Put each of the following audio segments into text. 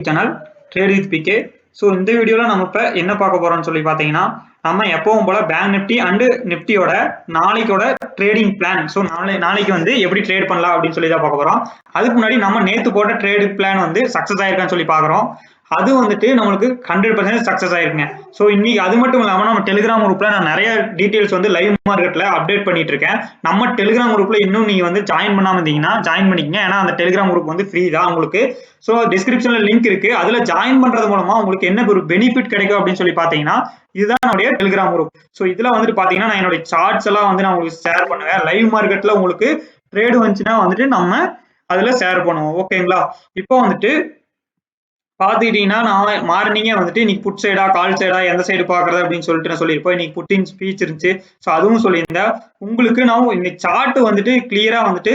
Channel trade with PK. So இந்த வீடியோவில் நம்ம இப்போ என்ன பார்க்க போகிறோம்னு சொல்லி பார்த்தீங்கன்னா, நம்ம எப்பவும் போல் பேங்க் நிஃப்டி அண்டு நிஃப்டியோட நாளைக்கோட ட்ரேடிங் பிளான். ஸோ நாளைக்கு வந்து எப்படி ட்ரேட் பண்ணலாம் அப்படின்னு சொல்லி தான் பார்க்க போகிறோம். அதுக்கு முன்னாடி நம்ம நேற்று போட்ட ட்ரேடு பிளான் வந்து சக்ஸஸ் ஆயிருக்கான்னு சொல்லி பார்க்குறோம். அது வந்துட்டு நம்மளுக்கு 100% சக்ஸஸ் ஆயிருக்குங்க. ஸோ இன்னைக்கு அது மட்டும் இல்லாமல் நம்ம டெலிகிராம் குரூப்ல நான் நிறைய டீட்டெயில்ஸ் வந்து லைவ் மார்க்கெட்ல அப்டேட் பண்ணிட்டு இருக்கேன். நம்ம டெலிகிராம் குரூப்ல இன்னும் நீங்க வந்து ஜாயின் பண்ணாம இருந்தீங்கன்னா ஜாயின் பண்ணிக்கங்க. ஏன்னா அந்த டெலிகிராம் குரூப் வந்து ஃப்ரீ தான் உங்களுக்கு. ஸோ டிஸ்கிரிப்ஷன்ல லிங்க் இருக்கு. அதுல ஜாயின் பண்றது மூலமா உங்களுக்கு என்ன ஒரு பெனிஃபிட் கிடைக்கும் அப்படின்னு சொல்லி பாத்தீங்கன்னா, இதுதான் என்னுடைய டெலிகிராம் குரூப். ஸோ இதுல வந்துட்டு பாத்தீங்கன்னா நான் என்னுடைய சார்ட்ஸ் எல்லாம் வந்து நான் உங்களுக்கு ஷேர் பண்ணுவேன். லைவ் மார்க்கெட்ல உங்களுக்கு ட்ரேடு வந்துச்சுன்னா வந்துட்டு நம்ம அதுல ஷேர் பண்ணுவோம். ஓகேங்களா? இப்போ வந்துட்டு பாத்துக்கிட்டீங்கன்னா நான் மார்னிங்கே வந்துட்டு இன்னைக்கு புட் சைடா கால் சைடா எந்த சைடு பாக்குறது அப்படின்னு சொல்லிட்டு நான் சொல்லியிருப்பேன். இன்னைக்கு புட்டின் ஸ்பீச் இருந்துச்சு. ஸோ அதுவும் சொல்லியிருந்தேன். உங்களுக்கு நான் இன்னைக்கு சார்ட் வந்துட்டு கிளியரா வந்துட்டு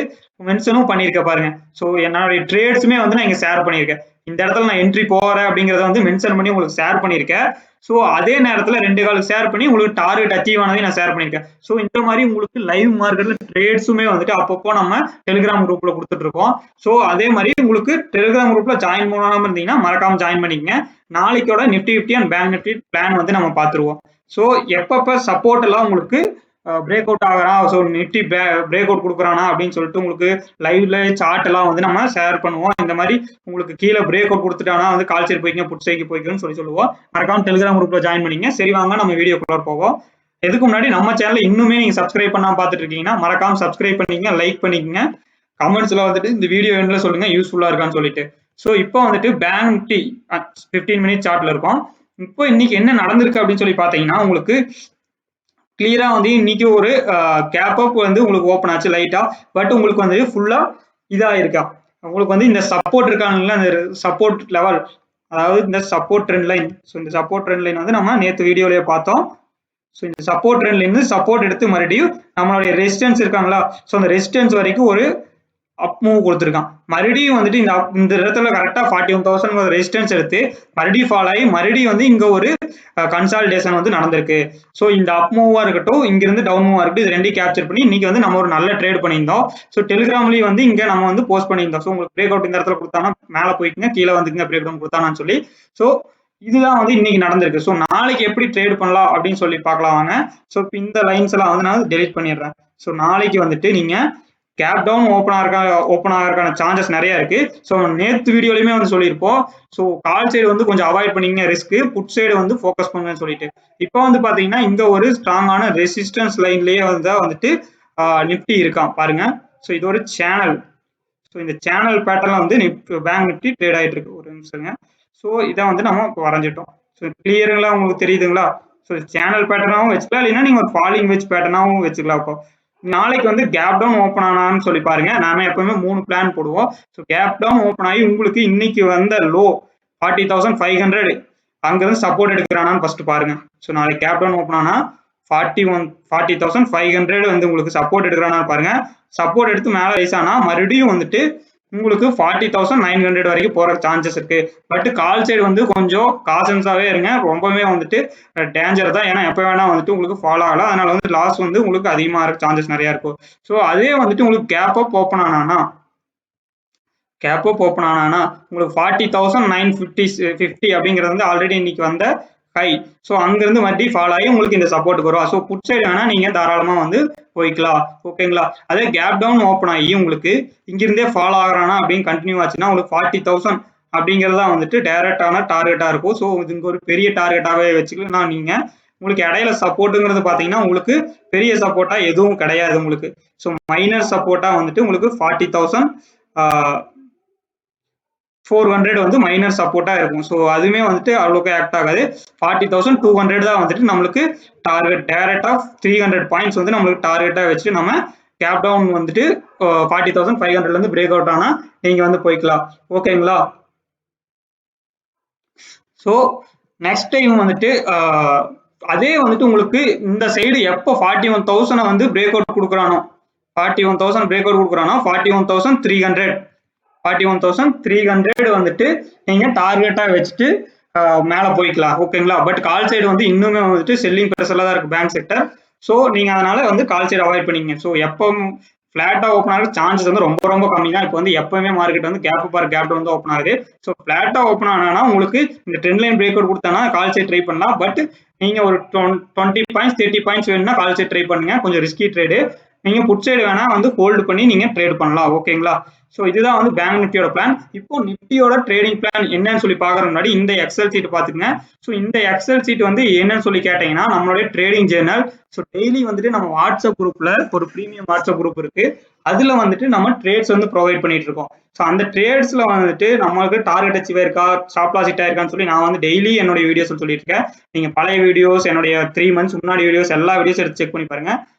மென்ஷனும் பண்ணியிருக்கேன் பாருங்க. ஸோ என்னுடைய ட்ரேட்ஸுமே வந்து நான் இங்க ஷேர் பண்ணியிருக்கேன். இந்த இடத்துல நான் என்ட்ரி போறேன் அப்படிங்கறத வந்து மென்ஷன் பண்ணி உங்களுக்கு ஷேர் பண்ணியிருக்கேன். ஸோ அதே நேரத்தில் 2 கால் ஷேர் பண்ணி உங்களுக்கு டார்கெட் அச்சீவ் ஆனதையும் நான் ஷேர் பண்ணியிருக்கேன். ஸோ இந்த மாதிரி உங்களுக்கு லைவ் மார்க்கெட்ல ட்ரேட்ஸுமே வந்துட்டு அப்பப்போ நம்ம டெலிகிராம் குரூப்ல கொடுத்துட்டு இருக்கோம். ஸோ அதே மாதிரி உங்களுக்கு டெலிகிராம் குரூப்ல ஜாயின் பண்ணாம இருந்தீங்கன்னா மறக்காம ஜாயின் பண்ணிக்கங்க. நாளைக்கோட Nifty and bank Nifty plan வந்து நம்ம பார்த்துருவோம். ஸோ எப்பப்ப சப்போர்ட் எல்லாம் உங்களுக்கு பிரேக் அவுட் ஆகிறான், ஸோ நிஃப்டி பிரேக் அவுட் கொடுக்குறானா அப்படின்னு சொல்லிட்டு உங்களுக்கு லைவ்ல சார்ட் எல்லாம் வந்து நம்ம ஷேர் பண்ணுவோம். இந்த மாதிரி உங்களுக்கு கீழே பிரேக் அவுட் கொடுத்துட்டானா வந்து கால் சைடு போய்க்க புட் சைக்கு போய்க்குன்னு சொல்லுவோம். மறக்காம டெலிகிராம் குரூப்ல ஜாயின் பண்ணிங்க. சரி வாங்க நம்ம வீடியோக்குள்ள போவோம். எதுக்கு முன்னாடி நம்ம சேனல் இன்னுமே நீங்க சப்ஸ்கிரைப் பண்ணாம பார்த்துட்டு இருக்கீங்கன்னா மறக்காம சப்ஸ்கிரைப் பண்ணிக்கங்க, லைக் பண்ணிக்கங்க, கமெண்ட்ஸ்ல வந்துட்டு இந்த வீடியோ என்ன சொல்லுங்க யூஸ்ஃபுல்லா இருக்கான்னு சொல்லிட்டு. ஸோ இப்போ வந்துட்டு பேங்க் நிஃப்டி 15 மினிட் சார்ட்ல இருக்கும். இப்போ இன்னைக்கு என்ன நடந்திருக்கு அப்படின்னு சொல்லி பாத்தீங்கன்னா, உங்களுக்கு கிளியரா வந்து இன்னைக்கு ஒரு கேப் அப் வந்து உங்களுக்கு ஓப்பன் ஆச்சு லைட்டா. பட் உங்களுக்கு வந்து ஃபுல்லா இதா இருக்கா, உங்களுக்கு வந்து இந்த சப்போர்ட் இருக்காங்கல்ல, அந்த சப்போர்ட் லெவல், அதாவது இந்த சப்போர்ட் ட்ரெண்ட் லைன். ஸோ இந்த சப்போர்ட் ட்ரெண்ட் லைன் வந்து நம்ம நேற்று வீடியோலயே பார்த்தோம். ஸோ இந்த சப்போர்ட் ட்ரெண்ட் லைன் சப்போர்ட் எடுத்து மறுபடியும் நம்மளுடைய ரெசிஸ்டன்ஸ் இருக்காங்களா, ஸோ அந்த ரெசிஸ்டன்ஸ் வரைக்கும் ஒரு அப் மூவ் கொடுத்துருக்கான். மறுபடியும் வந்துட்டு இந்த இடத்துல கரெக்டா 41,000 ரெசிஸ்டன்ஸ் எடுத்து மறுபடியும் ஃபால் ஆகி மறுபடியும் வந்து இங்க ஒரு கன்சாலிடேஷன் வந்து நடந்திருக்கு. ஸோ இந்த அப் மூவா இருக்கட்டும், இங்க இருந்து டவுன் மூவா இருக்கட்டும், இது ரெண்டையும் கேப்சர் பண்ணி இன்னைக்கு வந்து நம்ம ஒரு நல்ல ட்ரேட் பண்ணியிருந்தோம். ஸோ டெலிகிராம்லயும் வந்து இங்க நம்ம வந்து போஸ்ட் பண்ணியிருந்தோம். ஸோ உங்களுக்கு பிரேக் அவுட் இந்த இடத்துல கொடுத்தானா மேல போய்க்குங்க, கீழே வந்துக்குங்க பிரேக் டவுன் கொடுத்தானான்னு சொல்லி. ஸோ இதுதான் வந்து இன்னைக்கு நடந்திருக்கு. ஸோ நாளைக்கு எப்படி ட்ரேட் பண்ணலாம் அப்படின்னு சொல்லி பார்க்கலாம் வாங்க. ஸோ இந்த லைன்ஸ் எல்லாம் வந்து நான் டெலிட் பண்ணிடுறேன். ஸோ நாளைக்கு வந்துட்டு நீங்க கேப் டவுன் ஓப்பன் ஆகிறதுக்கான சான்சஸ் நிறைய இருக்கு. ஸோ நேற்று வீடியோலையுமே வந்து சொல்லியிருப்போம். ஸோ கால் சைடு வந்து கொஞ்சம் அவாய்ட் பண்ணிங்க ரிஸ்க், புட் சைடு வந்து ஃபோக்கஸ் பண்ணுங்கன்னு சொல்லிட்டு. இப்போ வந்து பாத்தீங்கன்னா இங்க ஒரு ஸ்ட்ராங்கான ரெசிஸ்டன்ஸ் லைன்லயே வந்துட்டு நிஃப்டி இருக்கான் பாருங்க. ஸோ இது ஒரு சேனல். ஸோ இந்த சேனல் பேட்டர்ல வந்து பேங்க் நிஃப்டி ட்ரேட் ஆயிட்டு இருக்கு. ஒரு நிமிஷங்க. ஸோ இதை வந்து நம்ம வரைஞ்சிட்டோம். ஸோ கிளியருங்களா உங்களுக்கு தெரியுதுங்களா? ஸோ சேனல் பேட்டர்னாவும் வச்சுக்கலாம், இல்லைன்னா நீங்க ஒரு ஃபாலிங் வெஜ் பேட்டர்னாவும் வச்சுக்கலாம். இப்போ நாளைக்கு வந்து கேப் டவுன் ஓப்பன் ஆனான்னு சொல்லி பாருங்க. நாம எப்பவுமே 3 பிளான் போடுவோம். ஸோ கேப் டவுன் ஓப்பன் ஆகி உங்களுக்கு இன்னைக்கு வந்த லோ 40,500 அங்கிருந்து சப்போர்ட் எடுக்கிறானான்னு ஃபர்ஸ்ட் பாருங்க. ஸோ நாளைக்கு கேப் டவுன் ஓப்பன் ஆனா 40,500 வந்து உங்களுக்கு சப்போர்ட் எடுக்கிறானான்னு பாருங்க. சப்போர்ட் எடுத்து மேல ரைஸ் ஆனா மறுபடியும் வந்துட்டு உங்களுக்கு 40,900 வரைக்கும் போற சான்சஸ் இருக்கு. பட் கால் சைடு வந்து கொஞ்சம் காஷன்ஸாவே இருங்க. ரொம்பவே வந்துட்டு டேஞ்சர் தான். ஏன்னா எப்ப வேணா வந்துட்டு உங்களுக்கு ஃபாலோ ஆகலாம். அதனால வந்து லாஸ் வந்து உங்களுக்கு அதிகமா இருக்க சான்சஸ் நிறைய இருக்கும். ஸோ அதே வந்துட்டு உங்களுக்கு கேப் அப் ஓப்பன் ஆனானா உங்களுக்கு 40,950 அப்படிங்கிறது வந்து ஆல்ரெடி இன்னைக்கு வந்த ஹை. ஸோ அங்கிருந்து மறுபடியும் ஃபாலோ ஆகி உங்களுக்கு இந்த சப்போர்ட் வரும். ஸோ புட் சைடு வேணா நீங்க தாராளமா வந்து போய்க்கலாம். ஓகேங்களா? அதே கேப் டவுன் ஓப்பன் ஆகி உங்களுக்கு இங்கிருந்தே ஃபாலோ ஆகிறானா அப்படின்னு கண்டினியூ ஆச்சுன்னா உங்களுக்கு 40,000 அப்படிங்கிறதா வந்துட்டு டைரக்டான டார்கெட்டா இருக்கும். ஸோ இதுங்க ஒரு பெரிய டார்கெட்டாவே வச்சுக்கலாம். நீங்க உங்களுக்கு இடையில சப்போர்ட்டுங்கிறது பாத்தீங்கன்னா உங்களுக்கு பெரிய சப்போர்ட்டா எதுவும் கிடையாது உங்களுக்கு. ஸோ மைனர் சப்போர்ட்டா வந்துட்டு உங்களுக்கு 40,400 வந்து மைனர் சப்போர்ட்டா இருக்கும். ஸோ அதுவுமே வந்துட்டு அவ்வளோக்கு ஆக்ட் ஆகாது. 40,200 தான் வந்துட்டு நம்மளுக்கு டார்கெட். டைரக்ட் ஆஃப் 300 பாயிண்ட்ஸ் வந்து நம்மளுக்கு டார்கெட்டா வச்சு நம்ம கேப் டவுன் வந்துட்டு 40,500 இருந்து பிரேக் அவுட் ஆனா நீங்க வந்து போய்க்கலாம். ஓகேங்களா? ஸோ நெக்ஸ்ட் டைம் வந்துட்டு அதே வந்துட்டு உங்களுக்கு இந்த சைடு எப்போ 41,000 வந்து பிரேக் அவுட் கொடுக்குறானோ 41,300 வந்துட்டு நீங்க டார்கெட்டா வச்சுட்டு மேல போய்க்கலாம். ஓகேங்களா? பட் கால் சைடு வந்து இன்னுமே வந்துட்டு செல்லிங் ப்ரெஷர்ல தான் இருக்கு பேங்க் செக்டர். ஸோ நீங்க அதனால வந்து கால் சைடு அவாய்ட் பண்ணிங்க. ஸோ எப்போ ஃபிளாட்டா ஓப்பன் ஆகிற சான்சஸ் வந்து ரொம்ப ரொம்ப கம்மி தான். இப்போ வந்து எப்பவுமே மார்க்கெட் வந்து கேப் பார் கேப் டவுன் வந்து ஓப்பன் ஆகுது. ஸோ ஃபிளாட்டா ஓப்பன் ஆனா உங்களுக்கு இந்த ட்ரெண்ட் லைன் பிரேக் அவுட் கொடுத்தானா கால் சைட் ட்ரை பண்ணலாம். பட் நீங்க ஒரு 20 பாயிண்ட்ஸ் 30 பாயிண்ட்ஸ் வேணும்னா கால் சைட் ட்ரை பண்ணுங்க. கொஞ்சம் ரிஸ்கி ட்ரேடு. நீங்க புட் சைடு வேணா வந்து ஹோல்டு பண்ணி நீங்க ட்ரேட் பண்ணலாம். ஓகேங்களா? ஸோ இதுதான் வந்து பேங்க் நிஃப்டியோட பிளான். இப்போ நிஃப்டியோட ட்ரேடிங் பிளான் என்னன்னு சொல்லி பார்க்கற முன்னாடி இந்த எக்ஸல் சீட் பாத்துங்க. ஸோ இந்த எக்ஸல் சீட் வந்து என்னன்னு சொல்லி கேட்டீங்கன்னா நம்மளுடைய ட்ரேடிங் ஜேர்னல். ஸோ டெய்லி வந்துட்டு நம்ம வாட்ஸ்அப் குரூப்ல ஒரு ப்ரீமியம் வாட்ஸ்அப் குரூப் இருக்கு. அதுல வந்துட்டு நம்ம ட்ரேட்ஸ் வந்து ப்ரொவைட் பண்ணிட்டு இருக்கோம். ஸோ அந்த ட்ரேட்ஸ்ல வந்துட்டு நம்மளுக்கு டார்கெட் அச்சீவ் ஆயிருக்கா, ஸ்டாப் லாஸ் ஹிட் ஆயிருக்கான்னு சொல்லி நான் வந்து டெய்லி என்னுடைய வீடியோஸ் சொல்லிட்டு இருக்கேன். நீங்க பழைய வீடியோஸ், என்னுடைய 3 months முன்னாடி வீடியோஸ் எல்லா வீடியோஸ் எடுத்து செக் பண்ணி பாருங்க.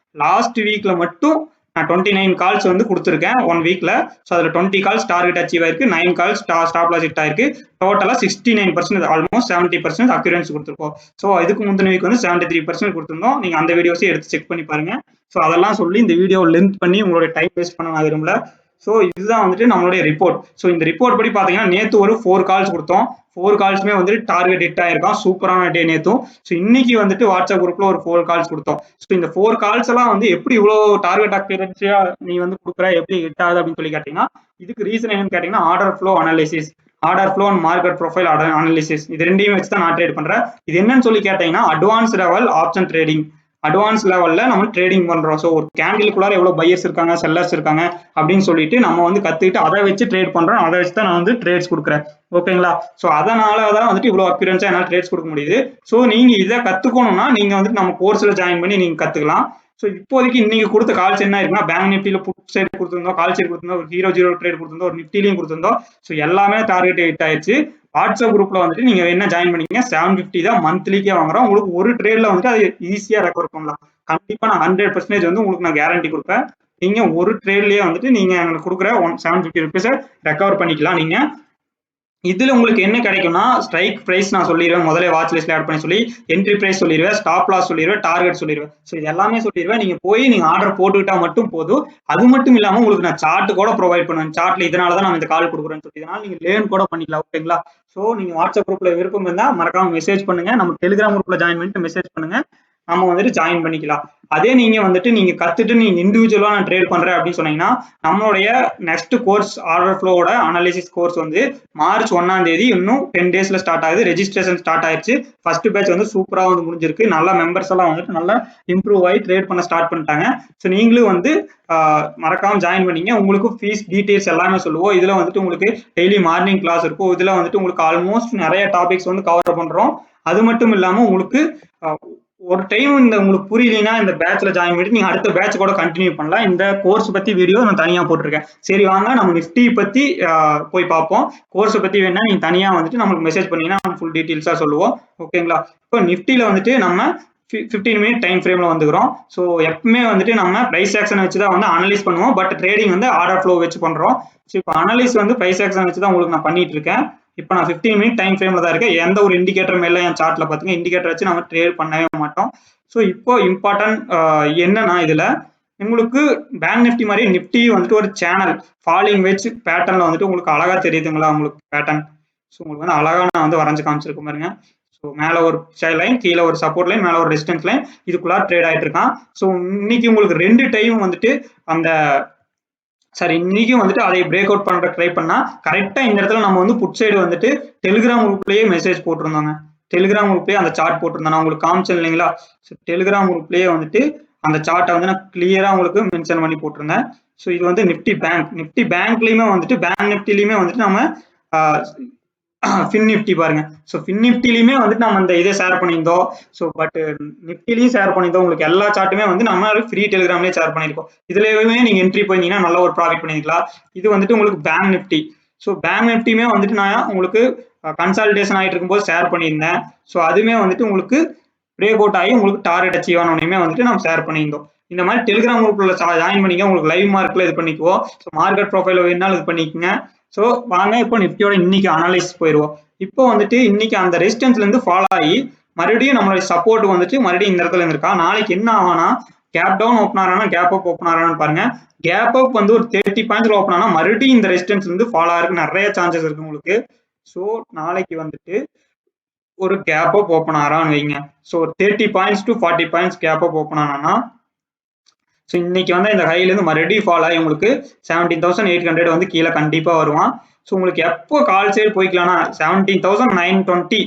லாஸ்ட் வீக்ல மட்டும் நான் 29 கால்ஸ் வந்து கொடுத்துருக்கேன் 1 வீக்ல. ஸோ அதில் 20 கால்ஸ் டார்கெட் அச்சீவ் ஆயிருக்கு, 9 கால்ஸ் ஸ்டாப் லாஸ் ஹிட் ஆயிருக்கு. டோட்டலா 69%, ஆல்மோஸ்ட் 70% அக்யூரன்ஸ் கொடுத்துருக்கோம். ஸோ இதுக்கு முந்தின வீக் வந்து 73% கொடுத்துருந்தோம். நீங்க அந்த வீடியோஸை எடுத்து செக் பண்ணி பாருங்க. ஸோ அதெல்லாம் சொல்லி இந்த வீடியோ லென்த் பண்ணி உங்களுடைய டைம் வேஸ்ட் பண்ண நான் விரும்பல. ஸோ இதுதான் வந்துட்டு நம்மளுடைய ரிப்போர்ட். ஸோ இந்த ரிப்போர்ட் படி பார்த்தீங்கன்னா நேற்று ஒரு 4 கால்ஸ் கொடுத்தோம். 4 கால்ஸுமே வந்துட்டு டார்கெட் ஹிட் ஆயிருக்கான். சூப்பரான டே நேத்தும். ஸோ இன்னைக்கு வந்துட்டு வாட்ஸ்அப் குரூப்ல ஒரு 4 கால்ஸ் கொடுத்தோம். ஸோ இந்த 4 கால்ஸ் எல்லாம் வந்து எப்படி இவ்வளோ டார்கெட் அக்யூரன்சியா நீ வந்து கொடுக்குற, எப்படி ஹிட் ஆகுது அப்படின்னு சொல்லி கேட்டீங்கன்னா இதுக்கு ரீசன் என்னன்னு கேட்டீங்கன்னா order flow analysis, order flow and market profile analysis, இது ரெண்டையும் வச்சு தான் நான் ட்ரேட் பண்றேன். இது என்னன்னு சொல்லி கேட்டீங்கன்னா advance level option trading. Advance லெவல்ல நம்ம ட்ரேடிங் பண்றோம். ஸோ ஒரு கேண்டிலுக்குள்ளார எவ்வளவு பையர்ஸ் இருக்காங்க, செல்லர்ஸ் இருக்காங்க அப்படின்னு சொல்லிட்டு நம்ம வந்து கத்துக்கிட்டு அதை வச்சு ட்ரேட் பண்றோம். அதை வச்சு தான் நான் வந்து ட்ரேட்ஸ் கொடுக்குறேன். ஓகேங்களா? ஸோ அதனாலதான் வந்துட்டு இவ்வளவு அக்யூரன்ஸா என்னால் ட்ரேட்ஸ் கொடுக்க முடியுது. ஸோ நீங்க இதை கத்துக்கணும்னா நீங்க வந்துட்டு நம்ம கோர்ஸ்ல ஜாயின் பண்ணி நீங்க கத்துக்கலாம். ஸோ இப்போதைக்கு இன்னைக்கு கொடுத்த கால்ஸ் என்ன இருக்குன்னா பேங்க் நிஃப்டியில புட் சைடு கொடுத்துருந்தோம், கால் சைடு கொடுத்துருந்தோம், ஒரு 0 ட்ரேட் கொடுத்துருந்தோம், ஒரு நிஃப்டிலையும் கொடுத்துருந்தோம். ஸோ எல்லாமே டார்கெட் ஹிட் ஆயிடுச்சு. வாட்ஸ்அப் குரூப்ல வந்துட்டு நீங்க என்ன ஜாயின் பண்ணீங்க 750 தான் மந்த்லிக்கே வாங்குறோம். உங்களுக்கு ஒரு ட்ரேட்ல வந்துட்டு அது ஈஸியா ரெக்கவர் பண்ணலாம். கண்டிப்பா நான் 100% வந்து உங்களுக்கு நான் கேரண்டி கொடுப்பேன். நீங்க ஒரு ட்ரேட்லயே வந்துட்டு நீங்க எனக்கு கொடுக்குற 750 ருபீஸை ரெக்கவர் பண்ணிக்கலாம். நீங்க இதுல உங்களுக்கு என்ன கிடைக்கும்னா ஸ்ட்ரைக் பிரைஸ் நான் சொல்லிடுவேன், முதல்ல வாட்ச் லிஸ்ட்ல ஆட் பண்ணி சொல்லி என்ட்ரி பிரைஸ் சொல்லிடுவேன், ஸ்டாப் லாஸ் சொல்லிடுவேன், டார்கெட் சொல்லிடுவேன். ஸோ இது எல்லாமே சொல்லிடுவேன். நீங்க போய் நீங்க ஆர்டர் போட்டுக்கிட்டா மட்டும் போதும். அது மட்டும் இல்லாம உங்களுக்கு நான் சார்ட் கூட ப்ரொவைட் பண்ணுவேன். சார்ட்ல இதனாலதான் நான் இந்த கால் கொடுக்குறேன்னு சொல்லி இதனால நீங்க லேர்ன் கூட பண்ணிக்கலாம். ஓகேங்களா? ஸோ நீங்க வாட்ஸ்அப் குரூப்ல விருப்பம் இருந்தா மறக்காம மெசேஜ் பண்ணுங்க. நம்ம டெலிகிராம் குரூப்ல ஜாயின் பண்ணிட்டு மெசேஜ் பண்ணுங்க, நம்ம வந்துட்டு ஜாயின் பண்ணிக்கலாம். அதே நீங்க வந்துட்டு நீங்க கத்துட்டு நீங்க இண்டிவிஜுவலா நான் ட்ரேட் பண்றேன் அப்படின்னு சொன்னீங்கன்னா நம்மளுடைய நெக்ஸ்ட் கோர்ஸ் ஆர்டர் ஃப்ளோவோட அனாலிசிஸ் கோர்ஸ் வந்து மார்ச் 1ஆம் தேதி இன்னும் 10 டேஸ்ல ஸ்டார்ட் ஆகுது. ரெஜிஸ்ட்ரேஷன் ஸ்டார்ட் ஆயிடுச்சு. ஃபர்ஸ்ட் பேட்ச் வந்து சூப்பரா வந்து முடிஞ்சிருக்கு. நல்ல மெம்பர்ஸ் எல்லாம் வந்துட்டு நல்லா இம்ப்ரூவ் ஆகி ட்ரேட் பண்ண ஸ்டார்ட் பண்ணிட்டாங்க. ஸோ நீங்களும் வந்து மறக்காம ஜாயின் பண்ணீங்க. உங்களுக்கு ஃபீஸ் டீடைல்ஸ் எல்லாமே சொல்லுவோம். இதுல வந்துட்டு உங்களுக்கு டெய்லி மார்னிங் கிளாஸ் இருக்கும். இதுல வந்துட்டு உங்களுக்கு ஆல்மோஸ்ட் நிறைய டாபிக்ஸ் வந்து கவர் பண்றோம். அது மட்டும் இல்லாம உங்களுக்கு ஒரு டைம் இந்த உங்களுக்கு புரியலனா இந்த பேட்ச்ல ஜாயின் பண்ணிட்டு நீங்க அடுத்த பேட்ச் கூட கண்டினியூ பண்ணலாம். இந்த கோர்ஸ் பத்தி வீடியோ நான் தனியா போட்டிருக்கேன். சரி வாங்க நம்ம நிஃப்டி பத்தி போய் பார்ப்போம். கோர்ஸ் பத்தி வேணா நீங்க தனியா வந்துட்டு நமக்கு மெசேஜ் பண்ணீங்கன்னா நம்ம ஃபுல் டீடைல்ஸா சொல்லுவோம். ஓகேங்களா? இப்போ நிஃப்டில வந்துட்டு நம்ம 15 மினிட் டைம் ஃப்ரேம்ல வந்துக்கிறோம். ஸோ எப்பவுமே வந்துட்டு நம்ம பிரைஸ் ஆக்ஷன் வச்சு தான் வந்து அனலைஸ் பண்ணுவோம். பட் ட்ரேடிங் வந்து ஆர்டர் ஃப்ளோ வச்சு பண்றோம். ஸோ இப்போ அனலைஸ் வந்து பிரைஸ் ஆக்ஷன் வச்சு தான் உங்களுக்கு நான் பண்ணிட்டு இருக்கேன். இப்போ நான் 15 மினிட் டைம் ஃப்ரேம்ல தான் இருக்கேன். எந்த ஒரு இண்டிகேட்டர் மேல என் சார்ட்ல பாத்துங்க, இண்டிகேட்டர் வச்சு நம்ம ட்ரேட் பண்ணவே மாட்டோம். ஸோ இப்போ இம்பார்ட்டன்ட் என்னன்னா இதுல உங்களுக்கு பேங்க் நிஃப்டி மாதிரி நிஃப்டி வந்துட்டு ஒரு சேனல் ஃபாலிங் வெஜ் பேட்டர்ன்ல வந்துட்டு உங்களுக்கு அழகா தெரியுதுங்களா? உங்களுக்கு பேட்டர்ன் ஸோ உங்களுக்கு வந்து அழகா நான் வந்து வரைஞ்சு காமிச்சிருக்கேன் பாருங்க. ஸோ மேல ஒரு லைன், கீழே ஒரு சப்போர்ட் லைன், மேல ஒரு ரெசிஸ்டன்ஸ் லைன், இதுக்குள்ள ட்ரேட் ஆயிட்டு இருக்கான். ஸோ இன்னைக்கு உங்களுக்கு 2 டைம் வந்துட்டு அந்த இன்னைக்கும் வந்துட்டு அதை பிரேக் அவுட் பண்ற ட்ரை பண்ணா கரெக்டா இந்த இடத்துல நம்ம வந்து புட் சைடு வந்துட்டு டெலிகிராம் குரூப்லயே மெசேஜ் போட்டிருந்தாங்க. டெலிகிராம் குரூப்லயே அந்த சார்ட் போட்டிருந்தேன், நான் உங்களுக்கு காமிச்சேன் இல்லைங்களா? டெலிகிராம் குரூப்லயே வந்துட்டு அந்த சார்ட்டை வந்து நான் கிளியரா உங்களுக்கு மென்ஷன் பண்ணி போட்டிருந்தேன். ஸோ இது வந்து நிஃப்டி பேங்க்லயுமே வந்துட்டு பேங்க் நிஃப்டிலயுமே வந்துட்டு நம்ம ஃபின் நிஃப்டி பாருங்க. ஸோ ஃபின் நிஃப்டிலையுமே வந்துட்டு நம்ம இந்த இதை ஷேர் பண்ணியிருந்தோம். ஸோ பட் நிஃப்டிலையும் ஷேர் பண்ணியிருந்தோம். உங்களுக்கு எல்லா சார்ட்டுமே வந்து நம்ம ஃப்ரீ டெலிகிராம்லேயே ஷேர் பண்ணியிருக்கோம். இதுலயுமே நீங்க என்ட்ரி போயிருந்தீங்கன்னா நல்ல ஒரு ப்ராஃபிட் பண்ணிக்கலாம். இது வந்துட்டு உங்களுக்கு பேங்க் நிஃப்டி. ஸோ பேங்க் நிஃப்டியுமே வந்துட்டு நான் உங்களுக்கு கன்சால்டேஷன் ஆகிட்டு இருக்கும்போது ஷேர் பண்ணியிருந்தேன். ஸோ அதுவுமே வந்துட்டு உங்களுக்கு பிரேக் அவுட் ஆகி உங்களுக்கு டார்கெட் அச்சீவ் ஆனோடனே வந்துட்டு நம்ம ஷேர் பண்ணியிருந்தோம். இந்த மாதிரி டெலிகிராம் குரூப்ல ஜாயின் பண்ணிக்க, உங்களுக்கு லைவ் மார்க்ல இது பண்ணிக்குவோம். ஸோ மார்க்கெட் ப்ரொஃபைல வேணாலும் இது பண்ணிக்கோங்க. ஸோ வாங்க இப்போ நிஃப்டியோட இன்னைக்கு அனலைஸ் போயிடுவோம். இப்போ வந்துட்டு இன்னைக்கு அந்த ரெசிஸ்டன்ஸ்ல இருந்து ஃபாலோ ஆகி மறுபடியும் நம்மளுடைய சப்போர்ட் வந்துட்டு மறுபடியும் இந்த இடத்துல இருக்கா. நாளைக்கு என்ன ஆகும்னா கேப் டவுன் ஓப்பன் ஆறானா கேப் அப் ஓப்பன் ஆறானு பாருங்க. கேப் அப் வந்து ஒரு 30 பாயிண்ட்ஸ்ல ஓப்பன் ஆனா மறுபடியும் இந்த ரெசிஸ்டன்ஸ் இருந்து ஃபாலோ ஆகிறதுக்கு நிறைய சான்சஸ் இருக்கு உங்களுக்கு. ஸோ நாளைக்கு வந்துட்டு ஒரு கேப் அப் ஓப்பன் ஆறான்னு வைங்க. So 30 points to 40 points gap up open ஆனா ஸோ இன்னைக்கு வந்து இந்த ஹைலேருந்து மறுபடியும் ஃபால் ஆகி உங்களுக்கு 17,800 வந்து கீழே கண்டிப்பாக வருவான். ஸோ உங்களுக்கு எப்போ கால் சைடு போய்க்கலாம்னா 17,920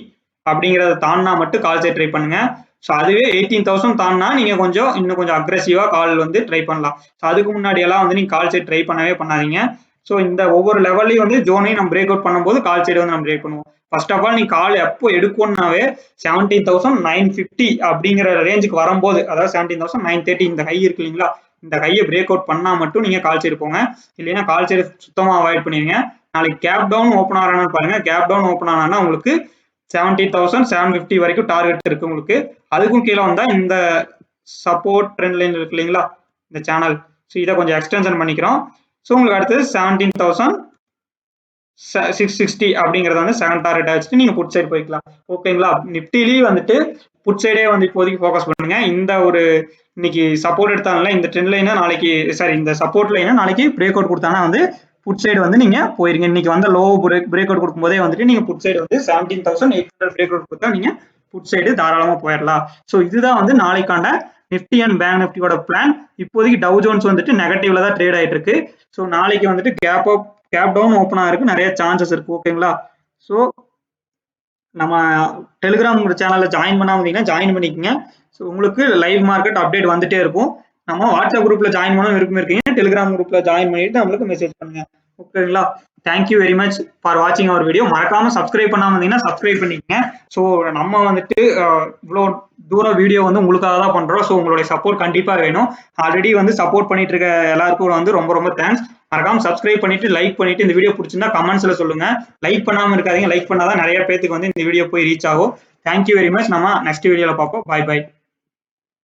அப்படிங்கிறத தாண்டினா மட்டும் கால் சைடு ட்ரை பண்ணுங்க. ஸோ அதுவே 18,000 தாண்டினா நீங்க இன்னும் கொஞ்சம் அக்ரெசிவா கால் வந்து ட்ரை பண்ணலாம். ஸோ அதுக்கு முன்னாடி எல்லாம் வந்து நீங்க கால் சைடு ட்ரை பண்ணவே பண்ணாதீங்க. ஸோ இந்த ஒவ்வொரு லெவல்லையும் வந்து ஜோனையும் நம்ம பிரேக் அவுட் பண்ணும்போது கால் சைடு வந்து நம்ம பிரேக் பண்ணுவோம். ஃபர்ஸ்ட் ஆஃப் ஆல் நீ கால் எப்போ எடுக்கணும்னாவே 17,950 அப்படிங்கிற ரேஞ்சுக்கு வரும்போது, அதாவது 17,930 இந்த ஹை இருக்கு இல்லைங்களா, இந்த ஹையை பிரேக் அவுட் பண்ணா மட்டும் நீங்க கால் சைடு போங்க. இல்லைன்னா கால் சைடு சுத்தமா அவாய்ட் பண்ணிடுங்க. நாளைக்கு கேப் டவுன் ஓப்பன் ஆகிறான்னு பாருங்க. கேப் டவுன் ஓப்பன் ஆனா உங்களுக்கு 70,750 வரைக்கும் டார்கெட் இருக்கு உங்களுக்கு. அதுக்கும் கீழே வந்தா இந்த சப்போர்ட் ட்ரெண்ட் லைன் இருக்கு இல்லைங்களா, இந்த சேனல், ஸோ இதை கொஞ்சம் எக்ஸ்டென்ஷன் பண்ணிக்கிறோம். ஸோ உங்களுக்கு அடுத்தது 17,660 அப்படிங்கறத வந்து 7 டார்கெட் வச்சுட்டு நீங்க புட் சைடு போய்க்கலாம். ஓகேங்களா. நிப்டிலேயே வந்துட்டு புட் சைடே வந்து இப்போதைக்கு ஃபோக்கஸ் பண்ணுங்க. இந்த ஒரு இன்னைக்கு சப்போர்ட் எடுத்தாங்கல்ல, இந்த ட்ரெண்ட் லைனை நாளைக்கு இந்த சப்போர்ட் லைனை நாளைக்கு பிரேக் அவுட் கொடுத்தாங்கன்னா வந்து புட் சைடு வந்து நீங்க போயிருங்க. இன்னைக்கு வந்து லோ பிரேக் அவுட் கொடுக்கும்போதே வந்துட்டு நீங்க புட் சைடு வந்து 17,800 பிரேக் அவுட் கொடுத்தா நீங்க புட் சைடு தாராளமா போயிடலாம். ஸோ இதுதான் வந்து நாளைக்கான நிப்டி அண்ட் பேங்க் நிப்டியோட பிளான். இப்போதைக்கு டவ் ஜோன்ஸ் வந்துட்டு நெகட்டிவ்ல தான் ட்ரேட் ஆயிட்டு இருக்கு. ஸோ நாளைக்கு வந்துட்டு கேப் டவுன் ஓப்பன் ஆகிறதுக்கு நிறைய சான்சஸ் இருக்கு. ஓகேங்களா. ஸோ நம்ம டெலிகிராம் சேனல்ல ஜாயின் பண்ணாம இருந்தீங்கன்னா ஜாயின் பண்ணிக்கோங்க. ஸோ உங்களுக்கு லைவ் மார்க்கெட் அப்டேட் வந்துட்டே இருக்கும். நம்ம வாட்ஸ்அப் குரூப்ல ஜாயின் பண்ண விருப்பம் இருக்கீங்க, டெலிகிராம் குரூப்ல ஜாயின் பண்ணிட்டு நம்மளுக்கு மெசேஜ் பண்ணுங்க. ஓகேங்களா. தேங்க்யூ வெரி மச் ஃபார் வாட்சிங் அவர் வீடியோ. மறக்காம சப்ஸ்கிரைப் பண்ணாம இருந்தீங்கன்னா சப்ஸ்கிரைப் பண்ணிக்கங்க. ஸோ நம்ம வந்துட்டு இவ்வளோ தூரம் வீடியோ வந்து உங்களுக்காக தான் பண்றோம். ஸோ உங்களுடைய சப்போர்ட் கண்டிப்பா வேணும். ஆல்ரெடி வந்து சப்போர்ட் பண்ணிட்டு இருக்க எல்லாருக்கும் வந்து ரொம்ப ரொம்ப தேங்க்ஸ். மறக்காம சப்ஸ்கிரைப் பண்ணிட்டு லைக் பண்ணிட்டு இந்த வீடியோ பிடிச்சிருந்தா கமெண்ட்ஸ்ல சொல்லுங்க. லைக் பண்ணாம இருக்காதீங்க. லைக் பண்ணாதான் நிறைய பேருக்கு வந்து இந்த வீடியோ போய் ரீச் ஆகும். Thank you very much. நம்ம நெக்ஸ்ட் வீடியோல பார்ப்போம். Bye by.